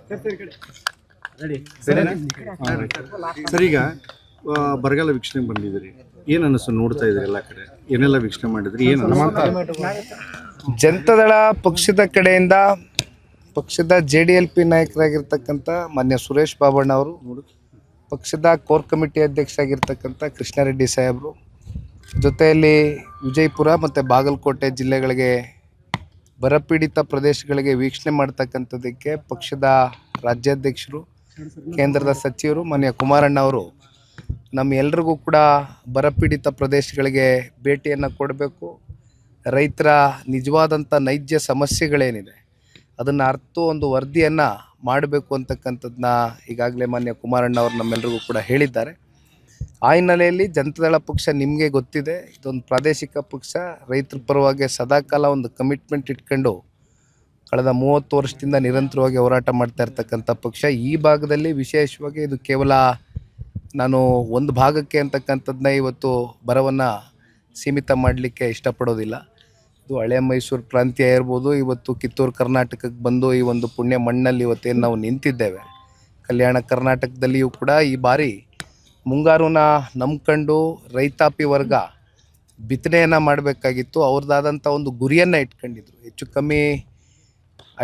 Sir, ಈಗ ಬರಗಾಲ ವೀಕ್ಷಣೆ ಬಂದಿದ್ರಿ, ಏನು ಅನಿಸ್ತು? ನೋಡ್ತಾ ಇದ್ರಿ ಎಲ್ಲ ಕಡೆ, ಏನೆಲ್ಲ ವೀಕ್ಷಣೆ ಮಾಡಿದ್ರಿ, ಏನು ಜನತಾದಳ ಪಕ್ಷದ ಕಡೆಯಿಂದ ಪಕ್ಷದ JDLP ನಾಯಕರಾಗಿರ್ತಕ್ಕಂಥ ಮಾನ್ಯ ಸುರೇಶ್ ಬಾಬಣ್ಣ ಅವರು, ಪಕ್ಷದ ಕೋರ್ ಕಮಿಟಿ ಅಧ್ಯಕ್ಷರಾಗಿರ್ತಕ್ಕಂಥ ಕೃಷ್ಣಾರೆಡ್ಡಿ ಸಾಹೇಬರು, ಜೊತೆಯಲ್ಲಿ ವಿಜಯಪುರ ಮತ್ತು ಬಾಗಲಕೋಟೆ ಜಿಲ್ಲೆಗಳಿಗೆ ಬರಪೀಡಿತ ಪ್ರದೇಶಗಳಿಗೆ ವೀಕ್ಷಣೆ ಮಾಡ್ತಕ್ಕಂಥದ್ದಕ್ಕೆ ಪಕ್ಷದ ರಾಜ್ಯಾಧ್ಯಕ್ಷರು, ಕೇಂದ್ರದ ಸಚಿವರು ಮಾನ್ಯ ಕುಮಾರಣ್ಣ ಅವರು ನಮ್ಮ ಎಲ್ರಿಗೂ ಕೂಡ ಬರಪೀಡಿತ ಪ್ರದೇಶಗಳಿಗೆ ಭೇಟಿಯನ್ನು ಕೊಡಬೇಕು, ರೈತರ ನಿಜವಾದಂಥ ನೈಜ ಸಮಸ್ಯೆಗಳೇನಿದೆ ಅದನ್ನು ಅರ್ಥ ಒಂದು ವರದಿಯನ್ನು ಮಾಡಬೇಕು ಅಂತಕ್ಕಂಥದ್ದನ್ನ ಈಗಾಗಲೇ ಮಾನ್ಯ ಕುಮಾರಣ್ಣ ಅವರು ನಮ್ಮೆಲ್ಲರಿಗೂ ಕೂಡ ಹೇಳಿದ್ದಾರೆ. ಆ ಹಿನ್ನೆಲೆಯಲ್ಲಿ ಜನತಾದಳ ಪಕ್ಷ ನಿಮಗೆ ಗೊತ್ತಿದೆ, ಇದೊಂದು ಪ್ರಾದೇಶಿಕ ಪಕ್ಷ, ರೈತರ ಪರವಾಗಿ ಸದಾಕಾಲ ಒಂದು ಕಮಿಟ್ಮೆಂಟ್ ಇಟ್ಕೊಂಡು ಕಳೆದ 30 ವರ್ಷದಿಂದ ನಿರಂತರವಾಗಿ ಹೋರಾಟ ಮಾಡ್ತಾ ಇರ್ತಕ್ಕಂಥ ಪಕ್ಷ. ಈ ಭಾಗದಲ್ಲಿ ವಿಶೇಷವಾಗಿ ಇದು ಕೇವಲ ನಾನು ಒಂದು ಭಾಗಕ್ಕೆ ಅಂತಕ್ಕಂಥದ್ದನ್ನ ಇವತ್ತು ಬರವನ್ನು ಸೀಮಿತ ಮಾಡಲಿಕ್ಕೆ ಇಷ್ಟಪಡೋದಿಲ್ಲ. ಇದು ಹಳೆ ಮೈಸೂರು ಪ್ರಾಂತ್ಯ ಇರ್ಬೋದು, ಇವತ್ತು ಕಿತ್ತೂರು ಕರ್ನಾಟಕಕ್ಕೆ ಬಂದು ಈ ಒಂದು ಪುಣ್ಯ ಮಣ್ಣಲ್ಲಿ ಇವತ್ತೇನು ನಾವು ನಿಂತಿದ್ದೇವೆ, ಕಲ್ಯಾಣ ಕರ್ನಾಟಕದಲ್ಲಿಯೂ ಕೂಡ ಈ ಬಾರಿ ಮುಂಗಾರುನ ನಂಬ್ಕೊಂಡು ರೈತಾಪಿ ವರ್ಗ ಬಿತ್ತನೆಯನ್ನು ಮಾಡಬೇಕಾಗಿತ್ತು. ಅವ್ರದ್ದಾದಂಥ ಒಂದು ಗುರಿಯನ್ನು ಇಟ್ಕೊಂಡಿದ್ರು. ಹೆಚ್ಚು ಕಮ್ಮಿ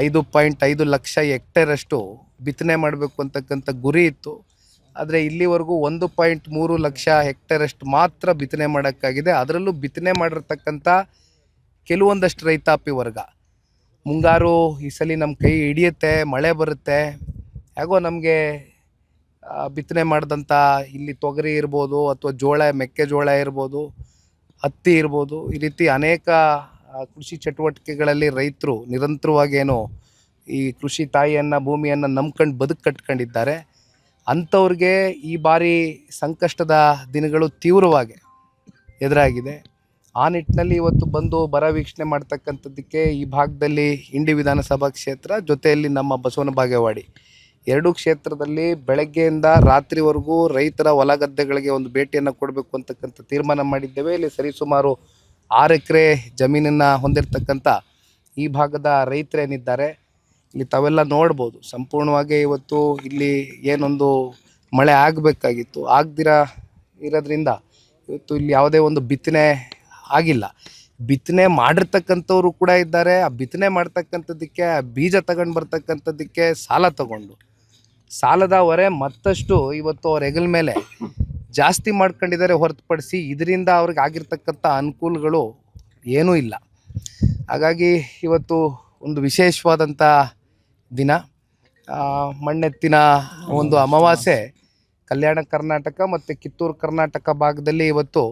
5.5 ಲಕ್ಷ ಹೆಕ್ಟೇರಷ್ಟು ಬಿತ್ತನೆ ಮಾಡಬೇಕು ಅಂತಕ್ಕಂಥ ಗುರಿ ಇತ್ತು. ಆದರೆ ಇಲ್ಲಿವರೆಗೂ 1.3 ಲಕ್ಷ ಹೆಕ್ಟೇರಷ್ಟು ಮಾತ್ರ ಬಿತ್ತನೆ ಮಾಡೋಕ್ಕಾಗಿದೆ. ಅದರಲ್ಲೂ ಬಿತ್ತನೆ ಮಾಡಿರ್ತಕ್ಕಂಥ ಕೆಲವೊಂದಷ್ಟು ರೈತಾಪಿ ವರ್ಗ ಮುಂಗಾರು ಈ ಸಲ ನಮ್ಮ ಕೈ ಹಿಡಿಯುತ್ತೆ, ಮಳೆ ಬರುತ್ತೆ, ಹೇಗೋ ನಮಗೆ ಬಿತ್ತನೆ ಮಾಡಿದಂಥ ಇಲ್ಲಿ ತೊಗರಿ ಇರ್ಬೋದು ಅಥವಾ ಜೋಳ, ಮೆಕ್ಕೆಜೋಳ ಇರ್ಬೋದು, ಹತ್ತಿ ಇರ್ಬೋದು, ಈ ರೀತಿ ಅನೇಕ ಕೃಷಿ ಚಟುವಟಿಕೆಗಳಲ್ಲಿ ರೈತರು ನಿರಂತರವಾಗಿ ಏನು ಈ ಕೃಷಿ ತಾಯಿಯನ್ನು, ಭೂಮಿಯನ್ನು ನಂಬ್ಕೊಂಡು ಬದುಕು ಕಟ್ಕೊಂಡಿದ್ದಾರೆ. ಅಂಥವ್ರಿಗೆ ಈ ಬಾರಿ ಸಂಕಷ್ಟದ ದಿನಗಳು ತೀವ್ರವಾಗಿ ಎದುರಾಗಿದೆ. ಆ ನಿಟ್ಟಿನಲ್ಲಿ ಇವತ್ತು ಬಂದು ಬರ ವೀಕ್ಷಣೆ ಮಾಡ್ತಕ್ಕಂಥದ್ದಕ್ಕೆ ಈ ಭಾಗದಲ್ಲಿ ಇಂಡಿ ವಿಧಾನಸಭಾ ಕ್ಷೇತ್ರ, ಜೊತೆಯಲ್ಲಿ ನಮ್ಮ ಬಸವನ ಬಾಗೇವಾಡಿ 2 ಕ್ಷೇತ್ರದಲ್ಲಿ ಬೆಳಗ್ಗೆಯಿಂದ ರಾತ್ರಿವರೆಗೂ ರೈತರ ಹೊಲ ಗದ್ದೆಗಳಿಗೆ ಒಂದು ಭೇಟಿಯನ್ನು ಕೊಡಬೇಕು ಅಂತಕ್ಕಂಥ ತೀರ್ಮಾನ ಮಾಡಿದ್ದೇವೆ. ಇಲ್ಲಿ ಸರಿಸುಮಾರು 6 ಎಕರೆ ಜಮೀನನ್ನು ಹೊಂದಿರತಕ್ಕಂಥ ಈ ಭಾಗದ ರೈತರೇನಿದ್ದಾರೆ, ಇಲ್ಲಿ ತಾವೆಲ್ಲ ನೋಡ್ಬೋದು, ಸಂಪೂರ್ಣವಾಗಿ ಇವತ್ತು ಇಲ್ಲಿ ಏನೊಂದು ಮಳೆ ಆಗಬೇಕಾಗಿತ್ತು, ಆಗದಿರ ಇರೋದ್ರಿಂದ ಇವತ್ತು ಇಲ್ಲಿ ಯಾವುದೇ ಒಂದು ಬಿತ್ತನೆ ಆಗಿಲ್ಲ. ಬಿತ್ತನೆ ಮಾಡಿರ್ತಕ್ಕಂಥವ್ರು ಕೂಡ ಇದ್ದಾರೆ. ಆ ಬಿತ್ತನೆ ಮಾಡ್ತಕ್ಕಂಥದ್ದಕ್ಕೆ ಬೀಜ ತಗೊಂಡು ಬರ್ತಕ್ಕಂಥದ್ದಕ್ಕೆ ಸಾಲ ತಗೊಂಡು ಸಾಲದ ಹೊರೆ ಮತ್ತಷ್ಟು ಇವತ್ತು ಅವ್ರ ಹೆಗಲ ಮೇಲೆ ಜಾಸ್ತಿ ಮಾಡ್ಕೊಂಡಿದ್ದಾರೆ ಹೊರತುಪಡಿಸಿ ಇದರಿಂದ ಅವ್ರಿಗೆ ಆಗಿರ್ತಕ್ಕಂಥ ಅನುಕೂಲಗಳು ಏನೂ ಇಲ್ಲ. ಹಾಗಾಗಿ ಇವತ್ತು ಒಂದು ವಿಶೇಷವಾದಂಥ ದಿನ, ಮಣ್ಣೆತ್ತಿನ ಒಂದು ಅಮಾವಾಸ್ಯೆ. ಕಲ್ಯಾಣ ಕರ್ನಾಟಕ ಮತ್ತು ಕಿತ್ತೂರು ಕರ್ನಾಟಕ ಭಾಗದಲ್ಲಿ ಇವತ್ತು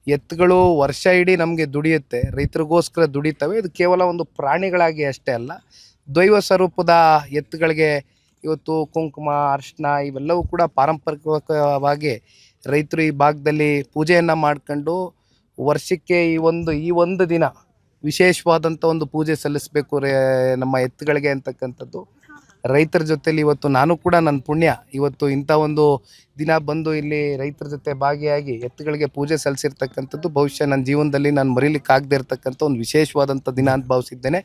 ಎತ್ತುಗಳು ವರ್ಷ ಇಡೀ ನಮಗೆ ದುಡಿಯುತ್ತೆ, ರೈತರಿಗೋಸ್ಕರ ದುಡಿತವೆ. ಇದು ಕೇವಲ ಒಂದು ಪ್ರಾಣಿಗಳಾಗಿ ಅಷ್ಟೇ ಅಲ್ಲ, ದೈವ ಸ್ವರೂಪದ ಎತ್ತುಗಳಿಗೆ ಇವತ್ತು ಕುಂಕುಮ, ಅರಿಶಿನ ಇವೆಲ್ಲವೂ ಕೂಡ ಪಾರಂಪರಿಕವಾಗಿ ರೈತರು ಈ ಭಾಗದಲ್ಲಿ ಪೂಜೆಯನ್ನು ಮಾಡ್ಕೊಂಡು ವರ್ಷಕ್ಕೆ ಈ ಒಂದು ದಿನ ವಿಶೇಷವಾದಂಥ ಒಂದು ಪೂಜೆ ಸಲ್ಲಿಸಬೇಕು ನಮ್ಮ ಎತ್ತುಗಳಿಗೆ ಅಂತಕ್ಕಂಥದ್ದು ರೈತರ ಜೊತೆಲಿ ಇವತ್ತು ನಾನು ಕೂಡ ನನ್ನ ಪುಣ್ಯ ಇವತ್ತು ಇಂಥ ಒಂದು ದಿನ ಬಂದು ಇಲ್ಲಿ ರೈತರ ಜೊತೆ ಭಾಗಿಯಾಗಿ ಎತ್ತುಗಳಿಗೆ ಪೂಜೆ ಸಲ್ಲಿಸಿರ್ತಕ್ಕಂಥದ್ದು ಬಹುಶಃ ನನ್ನ ಜೀವನದಲ್ಲಿ ನಾನು ಮರೀಲಿಕ್ಕಾಗದೇ ಇರತಕ್ಕಂಥ ಒಂದು ವಿಶೇಷವಾದಂಥ ದಿನ ಅಂತ ಭಾವಿಸಿದ್ದೇನೆ.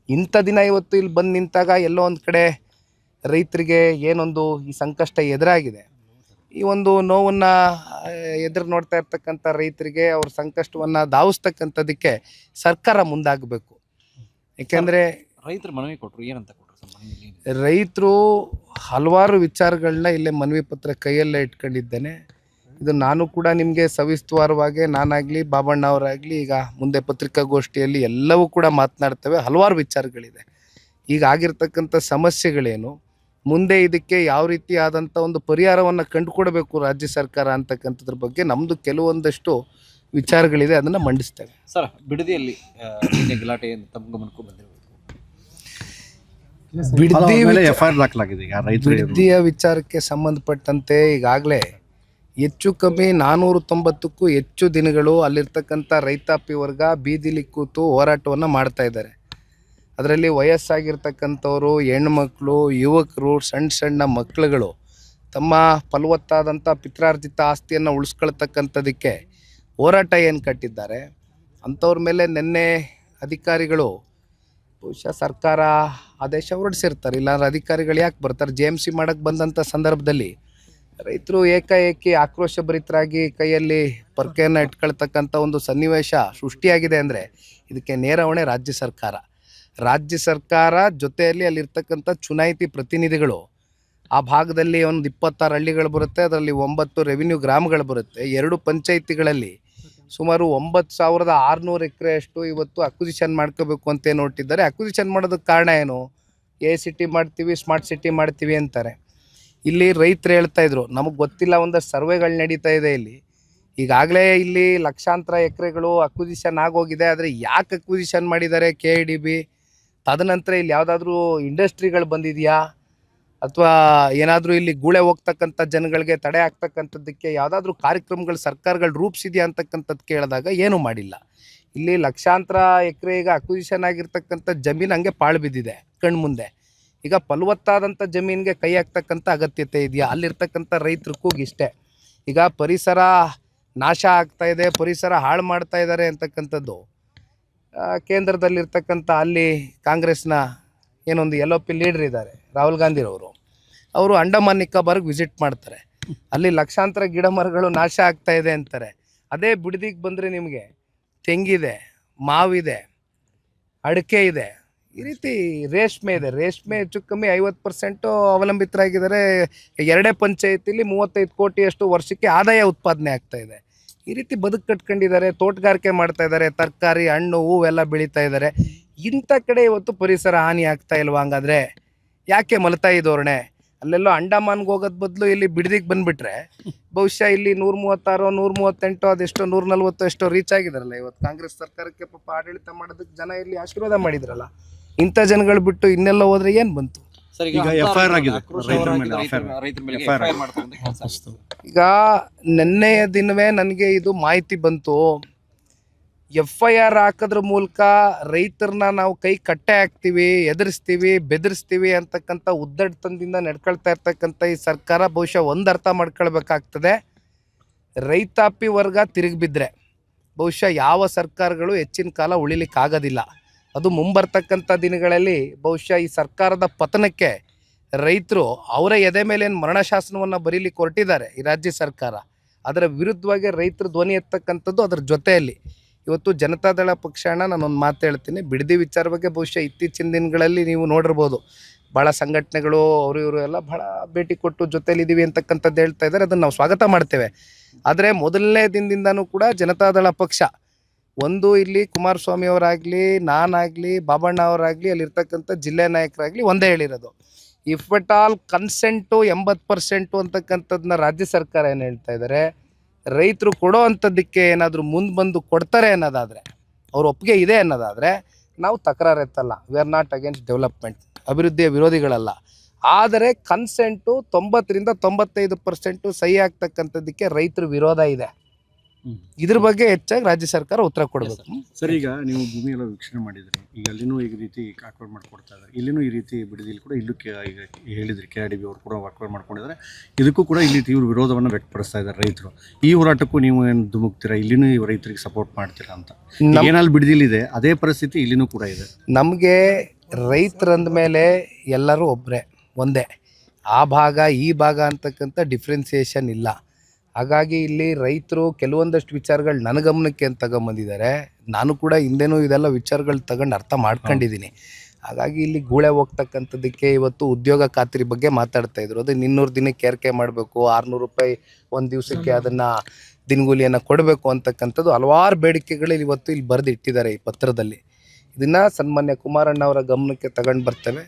ಇಂಥ ದಿನ ಇವತ್ತು ಇಲ್ಲಿ ಬಂದು ನಿಂತಾಗ ಎಲ್ಲೋ ಒಂದು ಕಡೆ ರೈತರಿಗೆ ಏನೊಂದು ಈ ಸಂಕಷ್ಟ ಎದುರಾಗಿದೆ, ಈ ಒಂದು ನೋವನ್ನು ಎದುರು ನೋಡ್ತಾ ಇರ್ತಕ್ಕಂಥ ರೈತರಿಗೆ ಅವ್ರ ಸಂಕಷ್ಟವನ್ನು ಧಾವಿಸ್ತಕ್ಕಂಥದ್ದಕ್ಕೆ ಸರ್ಕಾರ ಮುಂದಾಗಬೇಕು. ಯಾಕೆಂದರೆ ರೈತರು ಮನವಿ ಕೊಟ್ಟರು, ಏನಂತ ಕೊಟ್ಟರು? ರೈತರು ಹಲವಾರು ವಿಚಾರಗಳನ್ನ ಇಲ್ಲೇ ಮನವಿ ಪತ್ರ ಕೈಯಲ್ಲೇ ಇಟ್ಕೊಂಡಿದ್ದೇನೆ. ಇದು ನಾನು ಕೂಡ ನಿಮಗೆ ಸವಿಸ್ತರವಾಗಿ ನಾನಾಗಲಿ ಬಾಬಣ್ಣ ಅವರಾಗಲಿ ಈಗ ಮುಂದೆ ಪತ್ರಿಕಾಗೋಷ್ಠಿಯಲ್ಲಿ ಎಲ್ಲವೂ ಕೂಡ ಮಾತನಾಡ್ತೇವೆ. ಹಲವಾರು ವಿಚಾರಗಳಿದೆ. ಈಗ ಆಗಿರ್ತಕ್ಕಂಥ ಸಮಸ್ಯೆಗಳೇನು, ಮುಂದೆ ಇದಕ್ಕೆ ಯಾವ ರೀತಿ ಆದಂಥ ಒಂದು ಪರಿಹಾರವನ್ನು ಕಂಡುಕೊಡಬೇಕು ರಾಜ್ಯ ಸರ್ಕಾರ ಅಂತಕ್ಕಂಥದ್ರ ಬಗ್ಗೆ ನಮ್ಮದು ಕೆಲವೊಂದಷ್ಟು ವಿಚಾರಗಳಿದೆ, ಅದನ್ನು ಮಂಡಿಸ್ತೇವೆ. ಸರ್, ಬಿಡದಿಯಲ್ಲಿ ಗಲಾಟೆ ತಮ್ಮ ಗಮನಕ್ಕೂ ಬಂದಿರಬೇಕು. ಬಿಡದಿಯ ವಿಚಾರಕ್ಕೆ ಸಂಬಂಧಪಟ್ಟಂತೆ ಈಗಾಗಲೇ ಹೆಚ್ಚು ಕಮ್ಮಿ 490ಕ್ಕೂ ಹೆಚ್ಚು ದಿನಗಳು ಅಲ್ಲಿರ್ತಕ್ಕಂಥ ರೈತಾಪಿ ವರ್ಗ ಬೀದಿಲಿ ಕೂತು ಹೋರಾಟವನ್ನು ಮಾಡ್ತಾ ಇದ್ದಾರೆ. ಅದರಲ್ಲಿ ವಯಸ್ಸಾಗಿರ್ತಕ್ಕಂಥವರು, ಹೆಣ್ಮಕ್ಳು, ಯುವಕರು, ಸಣ್ಣ ಮಕ್ಕಳುಗಳು ತಮ್ಮ ಫಲವತ್ತಾದಂಥ ಪಿತ್ರಾರ್ಜಿತ ಆಸ್ತಿಯನ್ನು ಉಳಿಸ್ಕೊಳ್ತಕ್ಕಂಥದ್ದಕ್ಕೆ ಹೋರಾಟ ಏನು ಕಟ್ಟಿದ್ದಾರೆ ಅಂಥವ್ರ ಮೇಲೆ ನಿನ್ನೆ ಅಧಿಕಾರಿಗಳು ಬಹುಶಃ ಸರ್ಕಾರ ಆದೇಶ ಹೊರಡಿಸಿರ್ತಾರೆ, ಇಲ್ಲಾಂದ್ರೆ ಅಧಿಕಾರಿಗಳು ಯಾಕೆ ಬರ್ತಾರೆ? JMC ಮಾಡೋಕ್ಕೆ ಬಂದಂಥ ಸಂದರ್ಭದಲ್ಲಿ ರೈತರು ಏಕಾಏಕಿ ಆಕ್ರೋಶಭರಿತರಾಗಿ ಕೈಯಲ್ಲಿ ಪೊರ್ಕೆಯನ್ನು ಇಟ್ಕೊಳ್ತಕ್ಕಂಥ ಒಂದು ಸನ್ನಿವೇಶ ಸೃಷ್ಟಿಯಾಗಿದೆ ಅಂದರೆ ಇದಕ್ಕೆ ನೇರ ಹೊಣೆ ರಾಜ್ಯ ಸರ್ಕಾರ ಜೊತೆಯಲ್ಲಿ ಅಲ್ಲಿರ್ತಕ್ಕಂಥ ಚುನಾಯಿತಿ ಪ್ರತಿನಿಧಿಗಳು. ಆ ಭಾಗದಲ್ಲಿ ಒಂದು 26 ಹಳ್ಳಿಗಳು ಬರುತ್ತೆ, ಅದರಲ್ಲಿ 9 ರೆವಿನ್ಯೂ ಗ್ರಾಮಗಳು ಬರುತ್ತೆ. 2 ಪಂಚಾಯಿತಿಗಳಲ್ಲಿ ಸುಮಾರು 9,600 ಎಕರೆಯಷ್ಟು ಇವತ್ತು ಅಕ್ವಿಸಿಷನ್ ಮಾಡ್ಕೋಬೇಕು ಅಂತ ಏನು ಹೊರಟಿದ್ದಾರೆ. ಅಕ್ವಿಸಿಷನ್ ಮಾಡೋದಕ್ಕೆ ಕಾರಣ ಏನು? ACT ಮಾಡ್ತೀವಿ, ಸ್ಮಾರ್ಟ್ ಸಿಟಿ ಮಾಡ್ತೀವಿ ಅಂತಾರೆ. ಇಲ್ಲಿ ರೈತರು ಹೇಳ್ತಾ ಇದ್ರು, ನಮಗೆ ಗೊತ್ತಿಲ್ಲ, ಒಂದಷ್ಟು ಸರ್ವೆಗಳು ನಡೀತಾ ಇದೆ ಇಲ್ಲಿ. ಈಗಾಗಲೇ ಇಲ್ಲಿ ಲಕ್ಷಾಂತರ ಎಕರೆಗಳು ಅಕ್ವಿಸಿಷನ್ ಆಗೋಗಿದೆ. ಆದರೆ ಯಾಕೆ ಅಕ್ವಿಸಿಷನ್ ಮಾಡಿದ್ದಾರೆ KIDB? ತದನಂತರ ಇಲ್ಲಿ ಯಾವುದಾದ್ರೂ ಇಂಡಸ್ಟ್ರಿಗಳು ಬಂದಿದೆಯಾ, ಅಥವಾ ಏನಾದರೂ ಇಲ್ಲಿ ಗೂಳೆ ಹೋಗ್ತಕ್ಕಂಥ ಜನಗಳಿಗೆ ತಡೆ ಆಗ್ತಕ್ಕಂಥದ್ದಕ್ಕೆ ಯಾವುದಾದ್ರೂ ಕಾರ್ಯಕ್ರಮಗಳು ಸರ್ಕಾರಗಳು ರೂಪಿಸಿದೆಯಾ ಅಂತಕ್ಕಂಥದ್ದು ಕೇಳಿದಾಗ ಏನೂ ಮಾಡಿಲ್ಲ. ಇಲ್ಲಿ ಲಕ್ಷಾಂತರ ಎಕರೆ ಈಗ ಅಕ್ವಿಸಿಷನ್ ಆಗಿರ್ತಕ್ಕಂಥ ಜಮೀನು ಹಂಗೆ ಪಾಳು ಬಿದ್ದಿದೆ ಕಣ್ಮುಂದೆ. ಈಗ ಫಲವತ್ತಾದಂಥ ಜಮೀನಿಗೆ ಕೈ ಹಾಕ್ತಕ್ಕಂಥ ಅಗತ್ಯತೆ ಇದೆಯಾ? ಅಲ್ಲಿರ್ತಕ್ಕಂಥ ರೈತರ ಕೂಗಿಷ್ಟೇ. ಈಗ ಪರಿಸರ ನಾಶ ಆಗ್ತಾ ಇದೆ, ಪರಿಸರ ಹಾಳು ಮಾಡ್ತಾ ಇದ್ದಾರೆ ಅಂತಕ್ಕಂಥದ್ದು ಕೇಂದ್ರದಲ್ಲಿರ್ತಕ್ಕಂಥ ಅಲ್ಲಿ ಕಾಂಗ್ರೆಸ್ನ ಏನೊಂದು LOP ಲೀಡರ್ ಇದ್ದಾರೆ, ರಾಹುಲ್ ಗಾಂಧಿರವರು. ಅವರು ಅಂಡಮಾನ್ ನಿಕೋಬಾರ್ಗೆ ವಿಸಿಟ್ ಮಾಡ್ತಾರೆ. ಅಲ್ಲಿ ಲಕ್ಷಾಂತರ ಗಿಡ ಮರಗಳು ನಾಶ ಆಗ್ತಾ ಇದೆ ಅಂತಾರೆ. ಅದೇ ಬಿಡದಿಗೆ ಬಂದರೆ ನಿಮಗೆ ತೆಂಗಿದೆ, ಮಾವಿದೆ, ಅಡಿಕೆ ಇದೆ, ಈ ರೀತಿ ರೇಷ್ಮೆ ಇದೆ. ರೇಷ್ಮೆ ಹೆಚ್ಚು ಕಮ್ಮಿ 50% ಅವಲಂಬಿತರಾಗಿದ್ದಾರೆ. 2 ಪಂಚಾಯತಿಲಿ 35 ಕೋಟಿಯಷ್ಟು ವರ್ಷಕ್ಕೆ ಆದಾಯ ಉತ್ಪಾದನೆ ಆಗ್ತಾ ಇದೆ. ಈ ರೀತಿ ಬದುಕು ಕಟ್ಕೊಂಡಿದ್ದಾರೆ, ತೋಟಗಾರಿಕೆ ಮಾಡ್ತಾ ಇದ್ದಾರೆ, ತರಕಾರಿ, ಹಣ್ಣು, ಹೂವೆಲ್ಲ ಬೆಳೀತಾ ಇದ್ದಾರೆ. ಇಂಥ ಕಡೆ ಇವತ್ತು ಪರಿಸರ ಹಾನಿ ಆಗ್ತಾ ಇಲ್ವಾ? ಹಂಗಾದ್ರೆ ಯಾಕೆ ಮಲತಾಯಿ ಧೋರಣೆ? ಅಲ್ಲೆಲ್ಲೋ ಅಂಡಮಾನ್ಗೆ ಹೋಗೋದ್ ಬದಲು ಇಲ್ಲಿ ಬಿಡದಿಗೆ ಬಂದುಬಿಟ್ರೆ ಬಹುಶಃ ಇಲ್ಲಿ 136, 138, ಅದೆಷ್ಟೋ 140 ಎಷ್ಟೋ ರೀಚ್ ಆಗಿದಾರಲ್ಲ. ಇವತ್ತು ಕಾಂಗ್ರೆಸ್ ಸರ್ಕಾರಕ್ಕೆ ಪಾಪ ಆಡಳಿತ ಮಾಡೋದಕ್ಕೆ ಜನ ಇಲ್ಲಿ ಆಶೀರ್ವಾದ ಮಾಡಿದ್ರಲ್ಲ. ಇಂಥ ಜನಗಳು ಬಿಟ್ಟು ಇನ್ನೆಲ್ಲ ಹೋದ್ರೆ ಏನು ಬಂತು? ಸರ್, ಈಗ FIR ಆಗಿದೆ ರೈತರ ಮೇಲೆ. ರೈತರ ಮೇಲೆ FIR FIR ಮಾಡ್ತಕ್ಕಂಥ ಕೆಲಸ. ಈಗ ನೆನ್ನೆಯ ದಿನವೇ ನನಗೆ ಇದು ಮಾಹಿತಿ ಬಂತು. FIR ಹಾಕೋದ್ರ ಮೂಲಕ ರೈತರನ್ನ ನಾವು ಕೈ ಕಟ್ಟೆ ಹಾಕ್ತೀವಿ, ಎದುರಿಸ್ತೀವಿ, ಬೆದರಿಸ್ತೀವಿ ಅಂತಕ್ಕಂಥ ಉದ್ದಟತನದಿಂದ ನಡ್ಕೊಳ್ತಾ ಇರ್ತಕ್ಕಂಥ ಈ ಸರ್ಕಾರ ಬಹುಶಃ ಒಂದು ಅರ್ಥ ಮಾಡ್ಕೊಳ್ಬೇಕಾಗ್ತದೆ. ರೈತಾಪಿ ವರ್ಗ ತಿರುಗಿ ಬಿದ್ದರೆ ಬಹುಶಃ ಯಾವ ಸರ್ಕಾರಗಳು ಹೆಚ್ಚಿನ ಕಾಲ ಉಳಿಲಿಕ್ಕಾಗೋದಿಲ್ಲ. ಅದು ಮುಂಬರ್ತಕ್ಕಂಥ ದಿನಗಳಲ್ಲಿ ಬಹುಶಃ ಈ ಸರ್ಕಾರದ ಪತನಕ್ಕೆ ರೈತರು ಅವರ ಎದೆ ಮೇಲೆ ಏನು ಮರಣಶಾಸನವನ್ನು ಬರೀಲಿಕ್ಕೆ ಹೊರಟಿದ್ದಾರೆ ಈ ರಾಜ್ಯ ಸರ್ಕಾರ. ಅದರ ವಿರುದ್ಧವಾಗಿ ರೈತರು ಧ್ವನಿ ಎತ್ತಕ್ಕಂಥದ್ದು. ಅದರ ಜೊತೆಯಲ್ಲಿ ಇವತ್ತು ಜನತಾದಳ ಪಕ್ಷನ ನಾನೊಂದು ಮಾತು ಹೇಳ್ತೀನಿ. ಬಿಡದಿ ವಿಚಾರ ಬಗ್ಗೆ ಬಹುಶಃ ಇತ್ತೀಚಿನ ದಿನಗಳಲ್ಲಿ ನೀವು ನೋಡಿರ್ಬೋದು, ಭಾಳ ಸಂಘಟನೆಗಳು ಅವರು ಇವರು ಎಲ್ಲ ಭಾಳ ಭೇಟಿ ಕೊಟ್ಟು ಜೊತೆಲಿದ್ದೀವಿ ಅಂತಕ್ಕಂಥದ್ದು ಹೇಳ್ತಾ ಇದ್ದಾರೆ. ಅದನ್ನು ನಾವು ಸ್ವಾಗತ ಮಾಡ್ತೇವೆ. ಆದರೆ ಮೊದಲನೇ ದಿನದಿಂದನೂ ಕೂಡ ಜನತಾದಳ ಪಕ್ಷ ಒಂದು ಇಲ್ಲಿ ಕುಮಾರಸ್ವಾಮಿ ಅವರಾಗಲಿ, ನಾನಾಗಲಿ, ಬಾಬಣ್ಣ ಅವರಾಗಲಿ, ಅಲ್ಲಿರ್ತಕ್ಕಂಥ ಜಿಲ್ಲೆ ನಾಯಕರಾಗಲಿ ಒಂದೇ ಹೇಳಿರೋದು, ಇಫ್ ಎಟ್ ಆಲ್ ಕನ್ಸೆಂಟು 80% ಅಂತಕ್ಕಂಥದ್ದನ್ನ ರಾಜ್ಯ ಸರ್ಕಾರ ಏನು ಹೇಳ್ತಾ ಇದ್ದಾರೆ, ರೈತರು ಕೊಡೋ ಅಂಥದ್ದಕ್ಕೆ ಏನಾದರೂ ಮುಂದೆ ಬಂದು ಕೊಡ್ತಾರೆ ಅನ್ನೋದಾದರೆ, ಅವ್ರ ಒಪ್ಪಿಗೆ ಇದೆ ಅನ್ನೋದಾದರೆ ನಾವು ತಕರಾರು ಎತ್ತಲ್ಲ. We are not against development, ಅಭಿವೃದ್ಧಿಯ ವಿರೋಧಿಗಳಲ್ಲ. ಆದರೆ ಕನ್ಸೆಂಟು 90ರಿಂದ 95% ಸಹಿ ಆಗ್ತಕ್ಕಂಥದ್ದಕ್ಕೆ ರೈತರ ವಿರೋಧ ಇದೆ. ಇದ್ರ ಬಗ್ಗೆ ಹೆಚ್ಚಾಗಿ ರಾಜ್ಯ ಸರ್ಕಾರ ಉತ್ತರ ಕೊಡಬೇಕು. ಸರ್, ಈಗ ನೀವು ಭೂಮಿ ಎಲ್ಲ ವೀಕ್ಷಣೆ ಮಾಡಿದ್ರಿ, ಈಗ ಅಲ್ಲಿನೂ ಈ ರೀತಿ ವಾಕ್ಔಟ್ ಮಾಡ್ಕೊಡ್ತಾ ಇದ್ದಾರೆ, ಇಲ್ಲಿನೂ ಈ ರೀತಿ ಬಿಡದಿಲ್ಲಿ ಕೂಡ ಇಲ್ಲೂ ಈಗ ಹೇಳಿದ್ರಿ KIDB ಅವರು ಕೂಡ ವಾಕ್ಔಟ್ ಮಾಡ್ಕೊಂಡಿದ್ದಾರೆ. ಇದಕ್ಕೂ ಕೂಡ ಇಲ್ಲಿ ತೀವ್ರ ವಿರೋಧವನ್ನು ವ್ಯಕ್ತಪಡಿಸ್ತಾ ಇದ್ದಾರೆ ರೈತರು. ಈ ಹೋರಾಟಕ್ಕೂ ನೀವು ಏನು ಧುಮುಕ್ತೀರಾ? ಇಲ್ಲಿನೂ ರೈತರಿಗೆ ಸಪೋರ್ಟ್ ಮಾಡ್ತೀರಾ ಅಂತ? ಏನಲ್ಲಿ ಬಿಡದಿಲ್ಲಿದೆ ಅದೇ ಪರಿಸ್ಥಿತಿ ಇಲ್ಲಿನೂ ಕೂಡ ಇದೆ. ನಮಗೆ ರೈತರಂದ ಮೇಲೆ ಎಲ್ಲರೂ ಒಬ್ಬರೇ, ಒಂದೇ. ಆ ಭಾಗ ಈ ಭಾಗ ಅಂತಕ್ಕಂಥ ಡಿಫ್ರೆನ್ಸಿಯೇಷನ್ ಇಲ್ಲ. ಹಾಗಾಗಿ ಇಲ್ಲಿ ರೈತರು ಕೆಲವೊಂದಷ್ಟು ವಿಚಾರಗಳು ನನ್ನ ಗಮನಕ್ಕೆ ಅಂತ ತಗೊಂಬಂದಿದ್ದಾರೆ. ನಾನು ಕೂಡ ಹಿಂದೆನೂ ಇದೆಲ್ಲ ವಿಚಾರಗಳು ತಗೊಂಡು ಅರ್ಥ ಮಾಡ್ಕೊಂಡಿದ್ದೀನಿ. ಹಾಗಾಗಿ ಇಲ್ಲಿ ಗೂಳೆ ಹೋಗ್ತಕ್ಕಂಥದ್ದಕ್ಕೆ ಇವತ್ತು ಉದ್ಯೋಗ ಖಾತ್ರಿ ಬಗ್ಗೆ ಮಾತಾಡ್ತಾ ಇದ್ರು. ಅದು 200 ದಿನಕ್ಕೆ ಏರಿಕೆ ಮಾಡಬೇಕು, 600 ರೂಪಾಯಿ ಒಂದು ದಿವಸಕ್ಕೆ ಅದನ್ನು ದಿನಗೂಲಿಯನ್ನು ಕೊಡಬೇಕು ಅಂತಕ್ಕಂಥದ್ದು ಹಲವಾರು ಬೇಡಿಕೆಗಳು ಇವತ್ತು ಇಲ್ಲಿ ಬರೆದಿಟ್ಟಿದ್ದಾರೆ ಈ ಪತ್ರದಲ್ಲಿ. ಇದನ್ನು ಸನ್ಮಾನ್ಯ ಕುಮಾರಣ್ಣ ಅವರ ಗಮನಕ್ಕೆ ತಗೊಂಡು ಬರ್ತೇವೆ.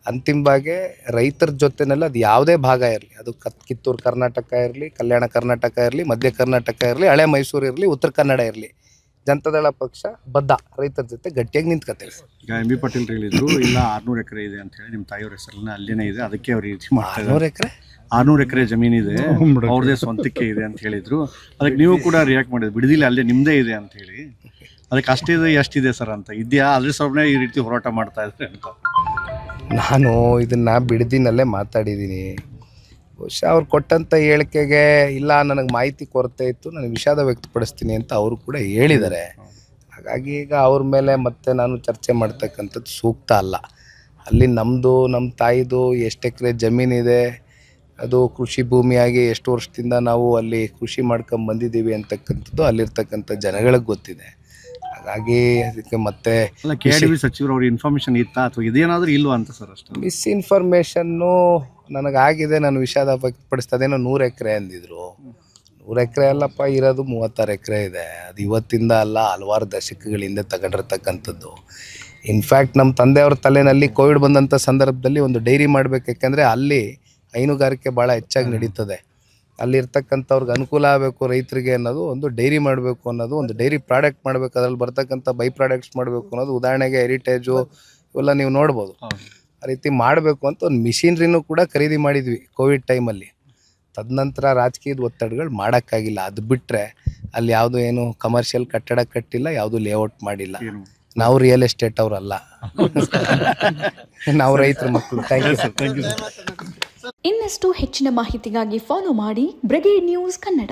ಅಂತಿಮವಾಗಿ ರೈತರ ಜೊತೆನಲ್ಲಿ ಅದು ಯಾವುದೇ ಭಾಗ ಇರಲಿ, ಅದು ಕಿತ್ತೂರು ಕರ್ನಾಟಕ ಇರಲಿ, ಕಲ್ಯಾಣ ಕರ್ನಾಟಕ ಇರಲಿ, ಮಧ್ಯ ಕರ್ನಾಟಕ ಇರಲಿ, ಹಳೆ ಮೈಸೂರು ಇರಲಿ, ಉತ್ತರ ಕನ್ನಡ ಇರಲಿ, ಜನತಾದಳ ಪಕ್ಷ ಬದ್ಧ ರೈತರ ಜೊತೆ ಗಟ್ಟಿಯಾಗಿ ನಿಂತ್ಕೊತೇವೆ. ಈಗ MB ಪಾಟೀಲ್ ಹೇಳಿದ್ರು, ಇಲ್ಲ 600 ಎಕರೆ ಇದೆ ಅಂತ ಹೇಳಿ ನಿಮ್ಮ ತಾಯಿಯವ್ರ ಹೆಸರನ್ನ ಅಲ್ಲೇನೇ ಇದೆ, ಅದಕ್ಕೆ ಅವ್ರು ರೀತಿ ಮಾಡ್ತಾರೆ. 600 ಎಕರೆ ಜಮೀನಿದೆ, ಅವ್ರದೇ ಸ್ವಂತಕ್ಕೆ ಇದೆ ಅಂತ ಹೇಳಿದ್ರು. ಅದಕ್ಕೆ ನೀವು ಕೂಡ ರಿಯಾಕ್ಟ್ ಮಾಡಿದ್ರು, ಬಿಡದಿಲ್ಲ ಅಲ್ಲೇ ನಿಮ್ಮದೇ ಇದೆ ಅಂತ ಹೇಳಿ. ಅದಕ್ಕೆ ಅಷ್ಟಿದೆ ಎಷ್ಟಿದೆ ಸರ್ ಅಂತ ಇದೆಯಾ? ಅದ್ರ ಸೊಬ್ಬನೇ ಈ ರೀತಿ ಹೋರಾಟ ಮಾಡ್ತಾ ಇದ್ರೆ ಅಂತ. ನಾನು ಇದನ್ನು ಬಿಡದಿನಲ್ಲೇ ಮಾತಾಡಿದ್ದೀನಿ. ಬಹುಶಃ ಅವ್ರು ಕೊಟ್ಟಂಥ ಹೇಳಿಕೆಗೆ ಇಲ್ಲ ನನಗೆ ಮಾಹಿತಿ ಕೊರತೆ ಇತ್ತು, ನನಗೆ ವಿಷಾದ ವ್ಯಕ್ತಪಡಿಸ್ತೀನಿ ಅಂತ ಅವರು ಕೂಡ ಹೇಳಿದ್ದಾರೆ. ಹಾಗಾಗಿ ಈಗ ಅವ್ರ ಮೇಲೆ ಮತ್ತೆ ನಾನು ಚರ್ಚೆ ಮಾಡ್ತಕ್ಕಂಥದ್ದು ಸೂಕ್ತ ಅಲ್ಲ. ಅಲ್ಲಿ ನಮ್ಮ ತಾಯಿದು ಎಷ್ಟು ಎಕರೆ ಜಮೀನಿದೆ, ಅದು ಕೃಷಿ ಭೂಮಿಯಾಗಿ ಎಷ್ಟು ವರ್ಷದಿಂದ ನಾವು ಅಲ್ಲಿ ಕೃಷಿ ಮಾಡ್ಕೊಂಡು ಬಂದಿದ್ದೀವಿ ಅಂತಕ್ಕಂಥದ್ದು ಅಲ್ಲಿರ್ತಕ್ಕಂಥ ಜನಗಳಿಗೆ ಗೊತ್ತಿದೆ. ಹಾಗಾಗಿ ಅದಕ್ಕೆ ಮತ್ತೆ ಅಲ್ಲ, KIDB ಸಚಿವರು ಅವ್ರ ಇನ್ಫಾರ್ಮೇಶನ್ ಇತ್ತಾ ಅಥವಾ ಇದೇನಾದರೂ ಇಲ್ವಾ ಅಂತ ಸರ್ ಅಷ್ಟೇ. ಮಿಸ್ಇನ್ಫಾರ್ಮೇಷನ್ನು ನನಗಾಗಿದೆ. ನಾನು ವಿಷಾದ ವ್ಯಕ್ತಪಡಿಸ್ತದೇನೋ 100 ಎಕರೆ ಅಂದಿದ್ರು. 100 ಎಕರೆ ಅಲ್ಲಪ್ಪ, ಇರೋದು 36 ಎಕರೆ ಇದೆ. ಅದು ಇವತ್ತಿಂದ ಅಲ್ಲ, ಹಲವಾರು ದಶಕಗಳಿಂದ ತಗೊಂಡಿರ್ತಕ್ಕಂಥದ್ದು. ಇನ್ಫ್ಯಾಕ್ಟ್ ನಮ್ಮ ತಂದೆಯವ್ರ ತಲೆಯಲ್ಲಿ ಕೋವಿಡ್ ಬಂದಂಥ ಸಂದರ್ಭದಲ್ಲಿ ಒಂದು ಡೈರಿ ಮಾಡಬೇಕು, ಯಾಕೆಂದರೆ ಅಲ್ಲಿ ಹೈನುಗಾರಿಕೆ ಭಾಳ ಹೆಚ್ಚಾಗಿ ನಡೀತದೆ. ಅಲ್ಲಿರ್ತಕ್ಕಂಥವ್ರಿಗೆ ಅನುಕೂಲ ಆಗಬೇಕು ರೈತರಿಗೆ ಅನ್ನೋದು, ಒಂದು ಡೈರಿ ಮಾಡಬೇಕು ಅನ್ನೋದು, ಒಂದು ಡೈರಿ ಪ್ರಾಡಕ್ಟ್ ಮಾಡಬೇಕು, ಅದರಲ್ಲಿ ಬರ್ತಕ್ಕಂಥ ಬೈ ಪ್ರಾಡಕ್ಟ್ಸ್ ಮಾಡಬೇಕು ಅನ್ನೋದು. ಉದಾಹರಣೆಗೆ ಹೆರಿಟೇಜು ಇವೆಲ್ಲ ನೀವು ನೋಡ್ಬೋದು. ಆ ರೀತಿ ಮಾಡಬೇಕು ಅಂತ ಒಂದು ಮಿಷಿನ್ರಿನೂ ಕೂಡ ಖರೀದಿ ಮಾಡಿದ್ವಿ ಕೋವಿಡ್ ಟೈಮಲ್ಲಿ. ತದನಂತರ ರಾಜಕೀಯದ ಒತ್ತಡಗಳು ಮಾಡೋಕ್ಕಾಗಿಲ್ಲ. ಅದು ಬಿಟ್ಟರೆ ಅಲ್ಲಿ ಯಾವುದು ಏನು ಕಮರ್ಷಿಯಲ್ ಕಟ್ಟಡ ಕಟ್ಟಿಲ್ಲ, ಯಾವುದು ಲೇಔಟ್ ಮಾಡಿಲ್ಲ. ನಾವು ರಿಯಲ್ ಎಸ್ಟೇಟ್ ಅವರಲ್ಲ, ನಾವು ರೈತರ ಮಕ್ಕಳು. Thank you sir. ಇನ್ನಷ್ಟು ಹೆಚ್ಚಿನ ಮಾಹಿತಿಗಾಗಿ ಫಾಲೋ ಮಾಡಿ ಬ್ರಿಗೇಡ್ ನ್ಯೂಸ್ ಕನ್ನಡ.